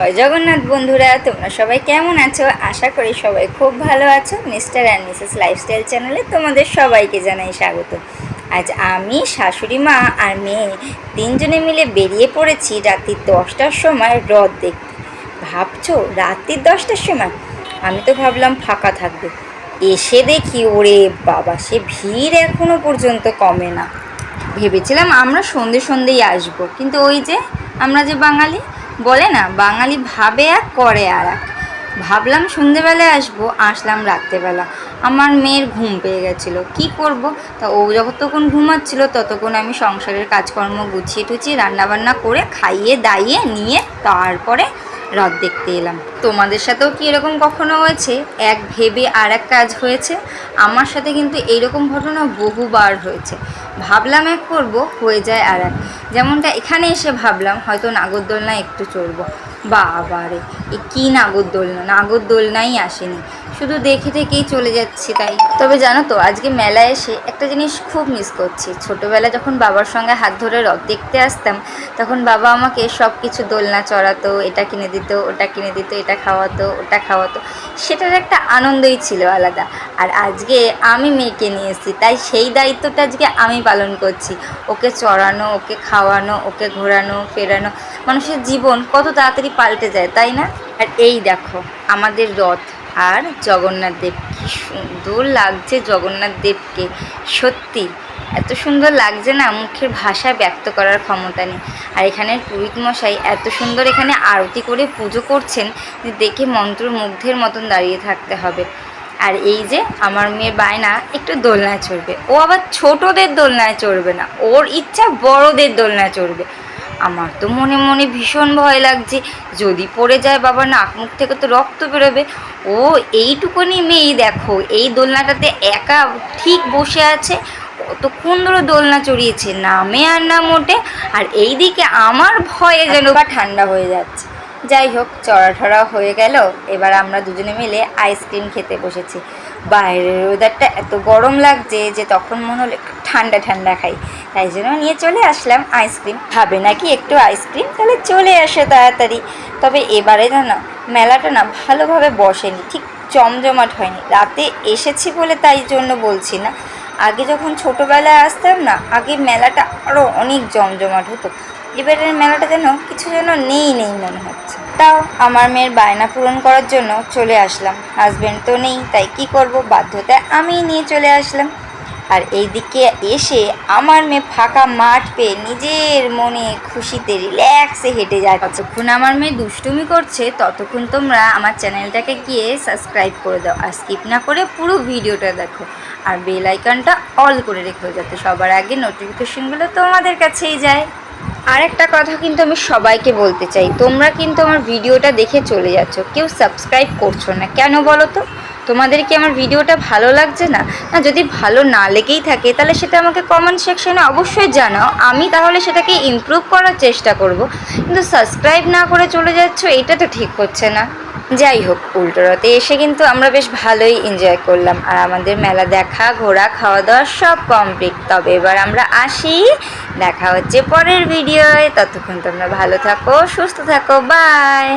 জয় জগন্নাথ বন্ধুরা, তোমরা সবাই কেমন আছো? আশা করি সবাই খুব ভালো আছো। মিস্টার অ্যান্ড মিসেস লাইফস্টাইল চ্যানেলে তোমাদের সবাইকে জানাই স্বাগত। আজ আমি, শাশুড়ি মা আর মেয়ে তিনজনে মিলে বেরিয়ে পড়েছি রাত্রি 10টার সময় রথ দেখতে। ভাবছো রাত্রি 10টার সময়? আমি তো ভাবলাম ফাঁকা থাকবে, এসে দেখি ওরে বাবা, সে ভিড় এখনও পর্যন্ত কমে না। ভেবেছিলাম আমরা সন্ধেই আসবো, কিন্তু ওই যে আমরা যে বাঙালি, বলে না বাঙালি ভাবে এক করে আর এক। ভাবলাম সন্ধেবেলায় আসবো, আসলাম রাত্রেবেলা। আমার মেয়ের ঘুম পেয়ে গেছিলো, কি করব? তা ও যতক্ষণ ঘুমাচ্ছিল ততক্ষণ আমি সংসারের কাজকর্ম গুছিয়ে টুছিয়ে রান্নাবান্না করে খাইয়ে দাইয়ে নিয়ে তারপরে রথ দেখতে এলাম। তোমাদের সাথেও কি এরকম কখনো হয়েছে? এক ভেবে আর এক কাজ হয়েছে। আমার সাথে কিন্তু এইরকম ঘটনা বহুবার হয়েছে। ভাবলাম এক করব, হয়ে যায় আর এক। যেমনটা এখানে এসে ভাবলাম হয়তো নাগরদোলনায় একটু চড়বো। বাবারে, এ কী নাগরদোলনা! নাগরদোলনাই আসেনি, শুধু দেখে থেকেই চলে যাচ্ছি। তাই তবে জানো তো, আজকে মেলায় এসে একটা জিনিস খুব মিস করছি। ছোটোবেলায় যখন বাবার সঙ্গে হাত ধরে রথ দেখতে আসতাম, তখন বাবা আমাকে সব কিছু দোলনা চড়াতো, এটা কিনে দিত, ওটা কিনে দিত, এটা খাওয়াতো, ওটা খাওয়াতো। সেটার একটা আনন্দই ছিল আলাদা। আর আজকে আমি মেয়েকে নিয়ে এসেছি, তাই সেই দায়িত্বটা আজকে আমি পালন করছি। ওকে চড়ানো, ওকে খাওয়ানো, ওকে ঘোরানো ফেরানো। মানুষের জীবন কত তাড়াতাড়ি পাল্টে যায়, তাই না? আর এই দেখো আমাদের রথ আর জগন্নাথ দেব, কী সুন্দর লাগছে জগন্নাথ দেবকে। সত্যি এত সুন্দর লাগছে না, মুখের ভাষায় ব্যক্ত করার ক্ষমতা নেই। আর এখানের পুরোহিত মশাই এত সুন্দর এখানে আরতি করে পুজো করছেন যে দেখে মন্ত্রমুগ্ধের মতন দাঁড়িয়ে থাকতে হবে। আর এই যে আমার মেয়ের বায়না একটু দোলনায় চড়বে, ও আবার ছোটদের দোলনায় চড়বে না, ওর ইচ্ছা বড়দের দোলনায় চড়বে। আমার তো মনে মনে ভীষণ ভয় লাগছে, যদি পড়ে যায় বাবা, নাক মুখ থেকে তো রক্ত বেরোবে। ও এইটুকুনি মেয়ে দেখো, এই দোলনাটাতে একা ঠিক বসে আছে, কতক্ষণ ধরে দোলনা চড়িয়েছে, নামে আর না মোটে। আর এই দিকে আমার ভয়ে যেন বা ঠান্ডা হয়ে যাচ্ছে। যাই হোক, চড়া ঠড়া হয়ে গেল। এবার আমরা দুজনে মিলে আইসক্রিম খেতে বসেছি। বাইরের ওয়েদারটা এত গরম লাগছে যে তখন মনে হলো একটু ঠান্ডা ঠান্ডা খাই, তাই জন্য নিয়ে চলে আসলাম আইসক্রিম। খাবে নাকি একটু আইসক্রিম? তাহলে চলে আসে তাড়াতাড়ি। তবে এবারে না মেলাটা না ভালোভাবে বসেনি, ঠিক জমজমাট হয়নি। রাতে এসেছি বলে তাই জন্য বলছি না, আগে যখন ছোটোবেলায় আসতাম না, আগে মেলাটা আরও অনেক জমজমাট হতো। এবারের মেলাটা যেন কিছু যেন নেই মনে হচ্ছে। তাও আমার মেয়ের বায়না পূরণ করার জন্য চলে আসলাম। হাজব্যান্ড তো নেই, তাই কি করব, বাধ্যতায় আমিই নিয়ে চলে আসলাম। আর এই দিকে এসে আমার মেয়ে ফাঁকা মাঠ পেয়ে নিজের মনে খুশিতে রিল্যাক্সে হেঁটে যায়। যতক্ষণ আমার মেয়ে দুষ্টুমি করছে ততক্ষণ তোমরা আমার চ্যানেলটাকে গিয়ে সাবস্ক্রাইব করে দাও, আর স্কিপ না করে পুরো ভিডিওটা দেখো। আর বেল আইকনটা অল করে রেখো, যাতে সবার আগে নোটিফিকেশনগুলো তোমাদের কাছেই যায়। আর একটা কথা কিন্তু আমি সবাইকে বলতে চাই, তোমরা কিন্তু আমার ভিডিওটা দেখে চলে যাচ্ছ, কেউ সাবস্ক্রাইব করছো না কেন বলো তো? তোমাদের কি আমার ভিডিওটা ভালো লাগছে না? না, যদি ভালো না লেগেই থাকে তাহলে সেটা আমাকে কমেন্ট সেকশনে অবশ্যই জানাও, আমি তাহলে সেটাকে ইমপ্রুভ করার চেষ্টা করব। কিন্তু সাবস্ক্রাইব না করে চলে যাচ্ছ, এটা তো ঠিক হচ্ছে না। যাই হোক, উল্টো রথে এসে কিন্তু আমরা বেশ ভালোই এনজয় করলাম। আর আমাদের মেলা দেখা, ঘোরা, খাওয়া দাওয়া সব কমপ্লিট। তবে এবার আমরা আসি, দেখা হচ্ছে পরের ভিডিওয়। ততক্ষণ তোমরা ভালো থাকো, সুস্থ থাকো, বাই।